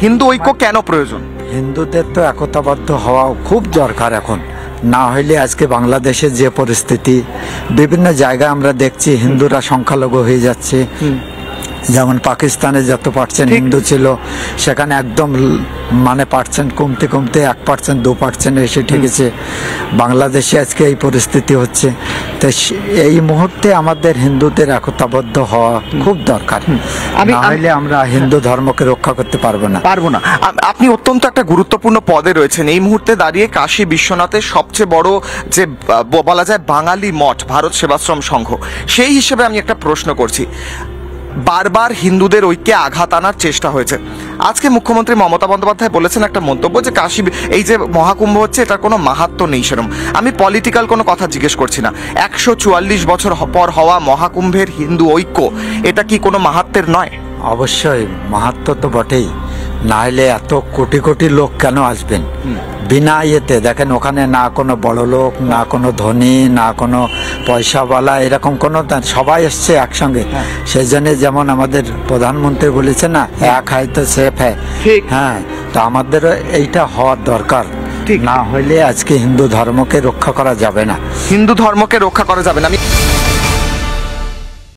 হিন্দু ঐক্য কেন প্রয়োজন? হিন্দুদের তো একতাবদ্ধ হওয়া খুব দরকার এখন, না হইলে আজকে বাংলাদেশের যে পরিস্থিতি, বিভিন্ন জায়গায় আমরা দেখছি হিন্দুরা সংখ্যালঘু হয়ে যাচ্ছে। যেমন পাকিস্তানে যত পার্সেন্ট হিন্দু ছিল সেখানে একদম মানে পার্সেন্ট কমতে কমতে 1% 2% এসে ঠেকেছে। বাংলাদেশে আজকে এই পরিস্থিতি হচ্ছে। তো এই মুহূর্তে আমাদের হিন্দুদের একতাবদ্ধ হওয়া খুব দরকার, না হলে আমরা হিন্দু ধর্মকে রক্ষা করতে পারবো না। আপনি অত্যন্ত একটা গুরুত্বপূর্ণ পদে রয়েছেন এই মুহূর্তে দাঁড়িয়ে। কাশী বিশ্বনাথের সবচেয়ে বড় যে বলা যায় বাঙালি মঠ ভারত সেবাশ্রম সংঘ, সেই হিসেবে আমি একটা প্রশ্ন করছি। বারবার হিন্দুদের ঐক্যে আঘাত আনার চেষ্টা হয়েছে। আজকে মুখ্যমন্ত্রী মমতা বন্দ্যোপাধ্যায় বলেছেন একটা মন্তব্য যে কাশী এই যে মহাকুম্ভ হচ্ছে এটার কোনো মাহাত্ম্য নেই সেরকম। আমি পলিটিক্যাল কোনো কথা জিজ্ঞেস করছি না, 144 বছর পর হওয়া মহাকুম্ভের হিন্দু ঐক্য এটা কি কোনো মাহাত্ম্যের নয়? অবশ্যই মাহাত্ম্য তো বটেই, না হলে এত কোটি কোটি লোক কেন আসবেন বিনা ইয়েতে? দেখেন ওখানে না কোনো বড় লোক, না কোনো ধনী, না কোনো পয়সাওয়ালা, এরকম কোনো, সবাই এসছে একসঙ্গে। সেই জন্য যেমন আমাদের প্রধানমন্ত্রী বলেছে না, এক হাই তো সেফ হ্যাঁ। হ্যাঁ, তো আমাদেরও এইটা হওয়ার দরকার, না হইলে আজকে হিন্দু ধর্মকে রক্ষা করা যাবে না। হিন্দু ধর্মকে রক্ষা করা যাবে না। আমি